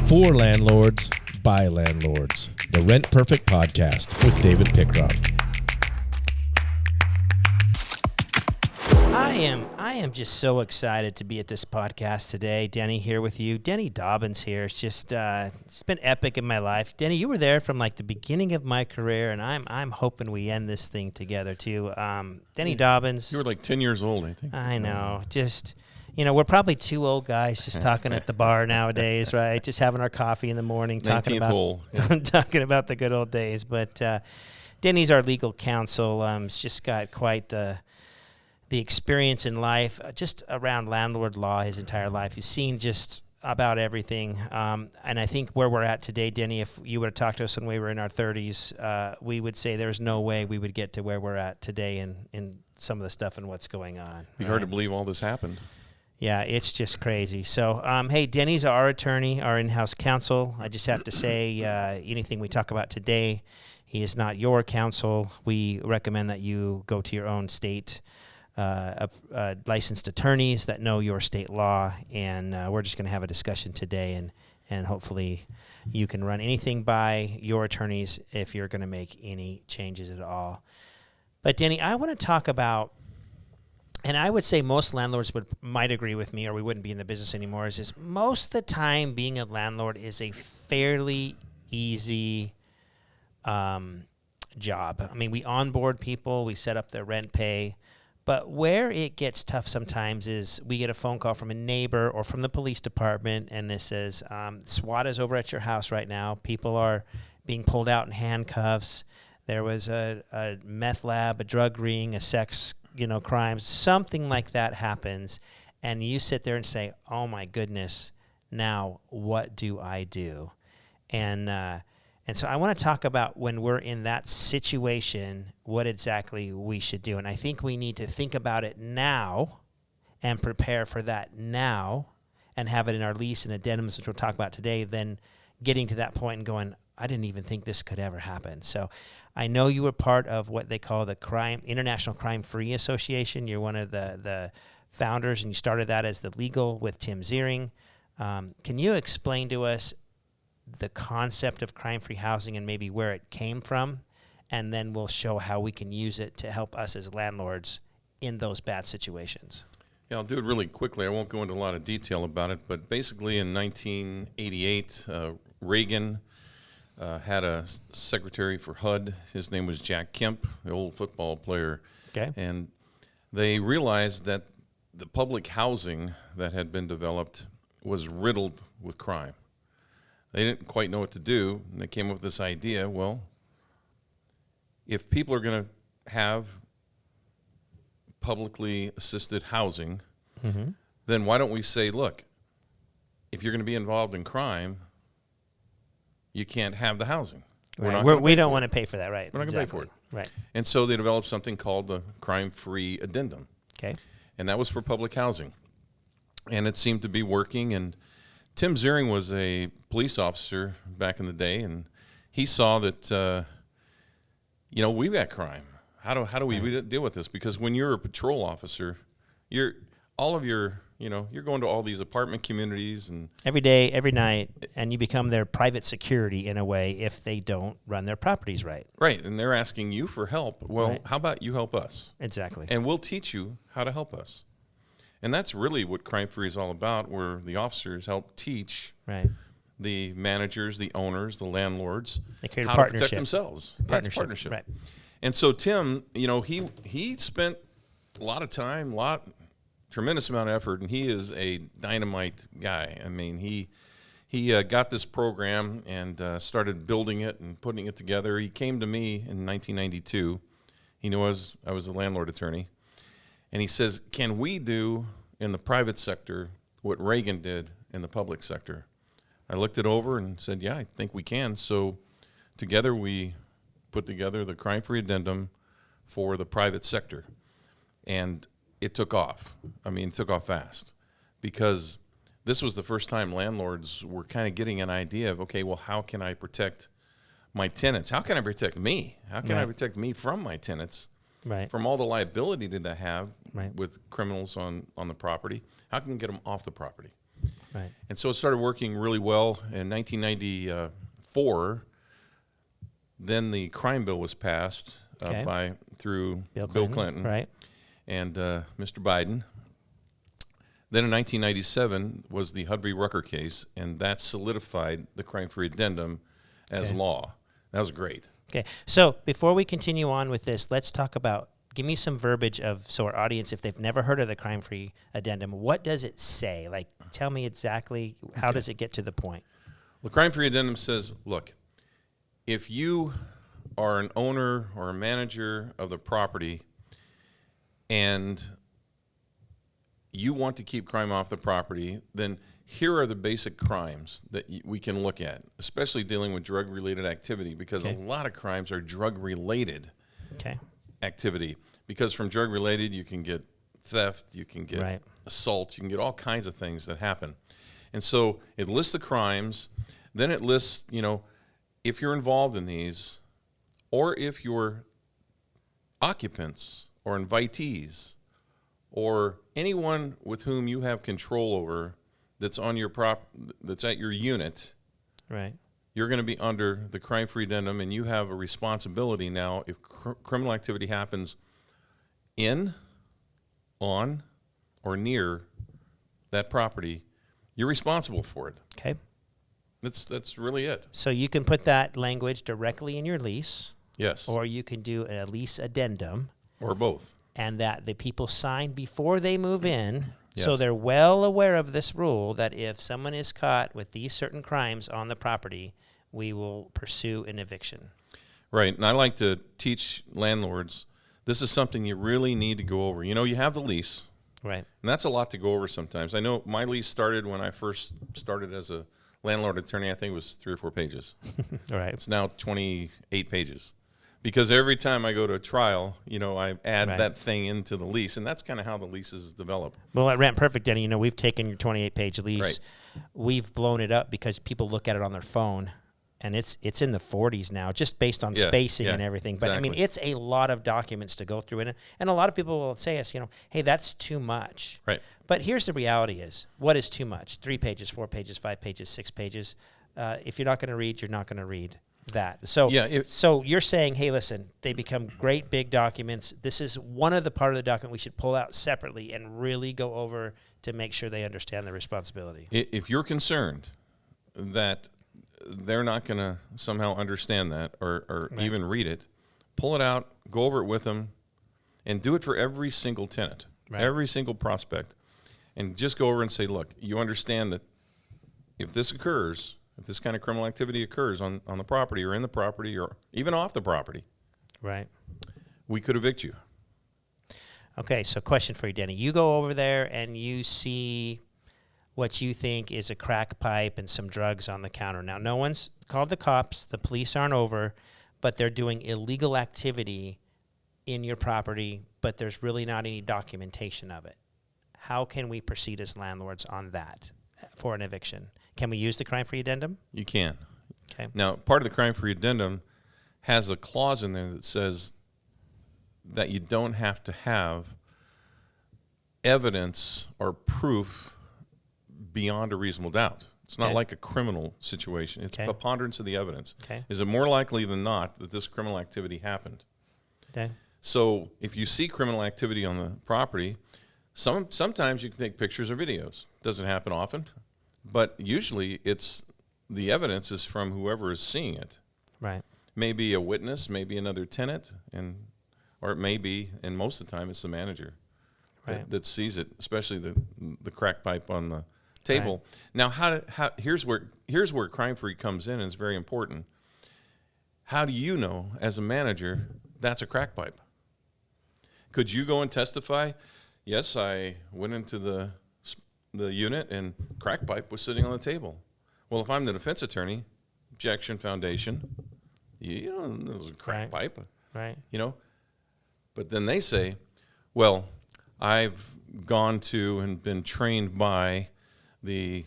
For landlords, by landlords. The Rent Perfect Podcast with David Pickron. I am just so excited to be at this podcast today. Denny here with you. Denny Dobbins here. It's just it's been epic in my life. Denny, you were there from like the beginning of my career, and I'm hoping we end this thing together too. Denny Dobbins. You were like 10 years old, I think. I know. Just, we're probably two old guys just talking at the bar nowadays, right? Just having our coffee in the morning, talking about talking about the good old days. But Denny's our legal counsel. He's just got quite the experience in life, just around landlord law his entire life. He's seen just about everything. And I think where we're at today, Denny, if you would have talked to us when we were in our 30s, we would say there's no way we would get to where we're at today in some of the stuff and what's going on. It'd be hard to believe all this happened. Yeah, it's just crazy. So, hey, Denny's our attorney, our in-house counsel. I just have to say, anything we talk about today, he is not your counsel. We recommend that you go to your own state licensed attorneys that know your state law, and we're just going to have a discussion today, and hopefully you can run anything by your attorneys if you're going to make any changes at all. But, Denny, I want to talk about, and I would say most landlords might agree with me, or we wouldn't be in the business anymore, is most of the time being a landlord is a fairly easy job. I mean, we onboard people, we set up their rent pay, but where it gets tough sometimes is we get a phone call from a neighbor or from the police department, and it says, SWAT is over at your house right now. People are being pulled out in handcuffs. There was a meth lab, a drug ring, a sex, crime. Something like that happens, and you sit there and say, oh, my goodness, now what do I do? And so I want to talk about when we're in that situation, what exactly we should do. And I think we need to think about it now and prepare for that now and have it in our lease and addendums, which we'll talk about today, then getting to that point and going, I didn't even think this could ever happen. So I know you were part of what they call the International Crime-Free Association. You're one of the founders, and you started that as the legal with Tim Ziering. Can you explain to us the concept of crime-free housing and maybe where it came from, and then we'll show how we can use it to help us as landlords in those bad situations? Yeah, I'll do it really quickly. I won't go into a lot of detail about it, but basically in 1988, Reagan had a secretary for HUD. His name was Jack Kemp, the old football player. Okay. And they realized that the public housing that had been developed was riddled with crime. They didn't quite know what to do, and they came up with this idea, well, if people are going to have publicly assisted housing, then why don't we say, look, if you're going to be involved in crime, you can't have the housing. Right. We don't want to pay for that, right? We're not going to pay for it. Right. And so they developed something called the Crime-Free Addendum. Okay. And that was for public housing. And it seemed to be working, and Tim Ziering was a police officer back in the day, and he saw that, we've got crime. How do we deal with this? Because when you're a patrol officer, you're going to all these apartment communities and every day, every night, and you become their private security in a way if they don't run their properties right. Right, and they're asking you for help. Well, right. How about you help us? Exactly. And we'll teach you how to help us. And that's really what Crime Free is all about, where the officers help teach the managers, the owners, the landlords how to protect themselves. Partnership. Right. And so Tim, he spent a lot of time, tremendous amount of effort, and he is a dynamite guy. I mean, he got this program and started building it and putting it together. He came to me in 1992. He knew I was a landlord attorney. And he says, can we do in the private sector what Reagan did in the public sector? I looked it over and said, yeah, I think we can. So together we put together the Crime-Free Addendum for the private sector. And it took off. I mean, it took off fast because this was the first time landlords were kind of getting an idea of, okay, well, how can I protect my tenants? How can I protect me? How can I protect me from my tenants? Right. From all the liability that they have with criminals on the property. How can we get them off the property? Right. And so it started working really well in 1994. Then the crime bill was passed through Bill Clinton, right, and Mr. Biden. Then in 1997 was the Hudby Rucker case, and that solidified the crime-free addendum as law. That was great. Okay, so before we continue on with this, let's talk about, give me some verbiage so our audience, if they've never heard of the crime-free addendum, what does it say? Like, tell me exactly, how does it get to the point? Well, the crime-free addendum says, look, if you are an owner or a manager of the property and you want to keep crime off the property, then here are the basic crimes that we can look at, especially dealing with drug-related activity, because a lot of crimes are drug-related activity. Because from drug-related, you can get theft, you can get assault, you can get all kinds of things that happen. And so it lists the crimes, then it lists, if you're involved in these, or if you're occupants or invitees, or anyone with whom you have control over that's on your that's at your unit, right? You're going to be under the crime-free addendum, and you have a responsibility now if criminal activity happens in, on, or near that property, you're responsible for it. Okay. That's really it. So you can put that language directly in your lease. Yes. Or you can do a lease addendum. Or both. And that the people sign before they move in, so they're well aware of this rule that if someone is caught with these certain crimes on the property, we will pursue an eviction. Right, and I like to teach landlords, this is something you really need to go over. You have the lease. Right. And that's a lot to go over sometimes. I know my lease started when I first started as a landlord attorney, I think it was 3 or 4 pages. All right. It's now 28 pages. Because every time I go to a trial, I add that thing into the lease, and that's kind of how the leases develop. Well, at Rent Perfect, Denny, we've taken your 28-page lease. Right. We've blown it up because people look at it on their phone, and it's in the 40s now, just based on spacing and everything. But, exactly. it's a lot of documents to go through. And a lot of people will say us, hey, that's too much. Right. But here's the reality is, what is too much? 3 pages, 4 pages, 5 pages, 6 pages. If you're not going to read, you're not going to read that. So so you're saying, hey, listen, they become great big documents. This is one of the part of the document we should pull out separately and really go over to make sure they understand the responsibility. If you're concerned that they're not going to somehow understand that or even read it, pull it out, go over it with them, and do it for every single tenant, every single prospect, and just go over and say, look, you understand that if this occurs, if this kind of criminal activity occurs on the property or in the property or even off the property, we could evict you. Okay, so question for you, Denny. You go over there and you see what you think is a crack pipe and some drugs on the counter. Now, no one's called the cops. The police aren't over, but they're doing illegal activity in your property, but there's really not any documentation of it. How can we proceed as landlords on that for an eviction? Can we use the crime-free addendum? You can. Okay. Now, part of the crime-free addendum has a clause in there that says that you don't have to have evidence or proof beyond a reasonable doubt. It's not like a criminal situation. It's preponderance of the evidence. Is it more likely than not that this criminal activity happened? Okay. So if you see criminal activity on the property, sometimes you can take pictures or videos. Doesn't happen often. But usually the evidence is from whoever is seeing it. Right. Maybe a witness, maybe another tenant, or it may be, and most of the time it's the manager that sees it, especially the crack pipe on the table. Now, here's where crime-free comes in, and it's very important. How do you know, as a manager, that's a crack pipe? Could you go and testify? Yes, I went into the unit and crack pipe was sitting on the table. Well, if I'm the defense attorney, objection, foundation, it was a crack pipe. Right. But then they say, well, I've gone to and been trained by the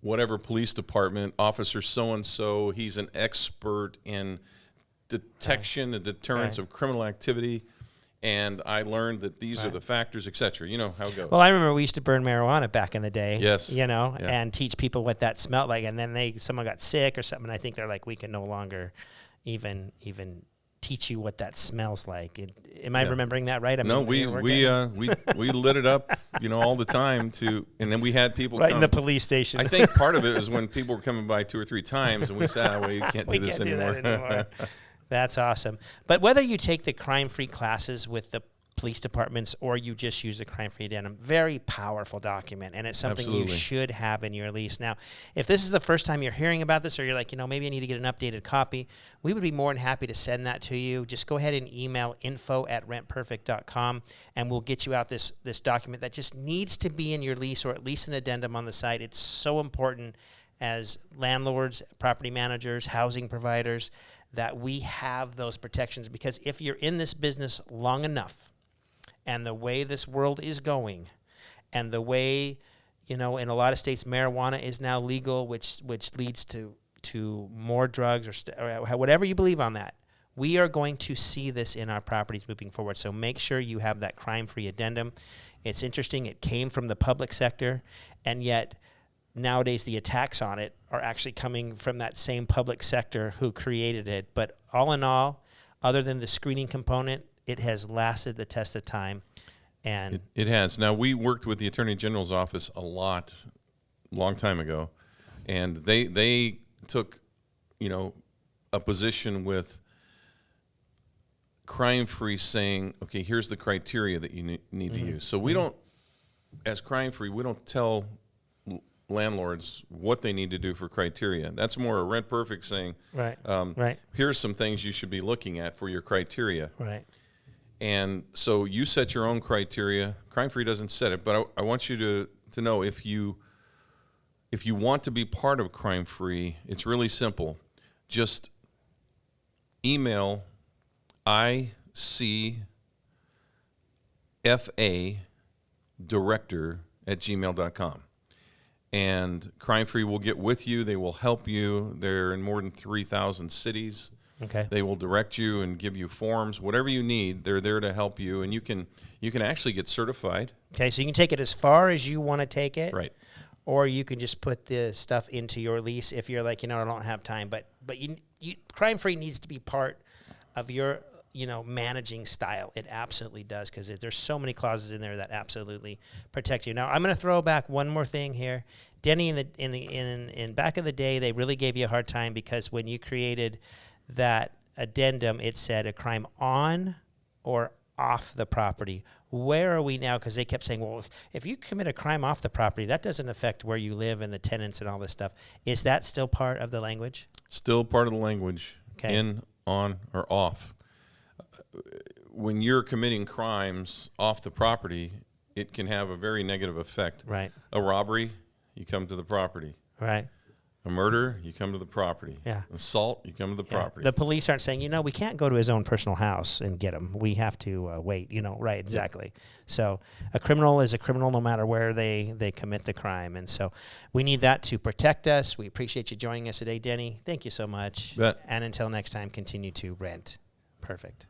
whatever police department, officer so-and-so, he's an expert in detection and deterrence of criminal activity. and I learned that these are the factors, et cetera. You know how it goes. Well, I remember we used to burn marijuana back in the day. Yes. You know, and teach people what that smelled like, and then someone got sick or something. And I think they're like, we can no longer even teach you what that smells like. Am I remembering that right? No, we lit it up, all the time and then we had people right come. In the police station. I think part of it was when people were coming by 2 or 3 times, and we said, well, you can't do this anymore. That's awesome. But whether you take the crime-free classes with the police departments or you just use the crime-free addendum, very powerful document, and it's something you should have in your lease. Now, if this is the first time you're hearing about this, or you're like, maybe I need to get an updated copy, we would be more than happy to send that to you. Just go ahead and email info@rentperfect.com, and we'll get you out this document that just needs to be in your lease, or at least an addendum on the site. It's so important as landlords, property managers, housing providers, that we have those protections, because if you're in this business long enough, and the way this world is going, and the way, in a lot of states, marijuana is now legal, which leads to more drugs or whatever you believe on that, we are going to see this in our properties moving forward. So make sure you have that crime-free addendum. It's interesting. It came from the public sector, and yet nowadays the attacks on it are actually coming from that same public sector who created it. But all in all, other than the screening component, it has lasted the test of time. And it has. Now, we worked with the Attorney General's office a long time ago, and they took, a position with crime-free, saying, okay, here's the criteria that you need to use. So we don't, as crime-free, we don't tell landlords what they need to do for criteria. That's more a Rent Perfect saying, right. Here's some things you should be looking at for your criteria. Right. And so you set your own criteria. Crime-free doesn't set it, but I want you to know if you want to be part of crime-free, it's really simple. Just email icfadirector@gmail.com. And crime-free will get with you. They will help you. They're in more than 3,000 cities. Okay. They will direct you and give you forms, whatever you need. They're there to help you, and you can actually get certified. Okay, so you can take it as far as you want to take it, right? Or you can just put the stuff into your lease if you're like, I don't have time. But crime-free needs to be part of your managing style. It absolutely does, because there's so many clauses in there that absolutely protect you. Now I'm going to throw back one more thing here. Denny, in back in the day, they really gave you a hard time because when you created that addendum, it said a crime on or off the property. Where are we now? Because they kept saying, well, if you commit a crime off the property, that doesn't affect where you live and the tenants and all this stuff. Is that still part of the language? Still part of the language. Okay. In, on, or off. When you're committing crimes off the property, it can have a very negative effect. Right. A robbery, you come to the property. Right. A murder, you come to the property. Yeah. Assault, you come to the property. The police aren't saying, we can't go to his own personal house and get him. We have to wait, right, exactly. Yep. So a criminal is a criminal no matter where they commit the crime. And so we need that to protect us. We appreciate you joining us today, Denny. Thank you so much. Bet. And until next time, continue to rent perfect.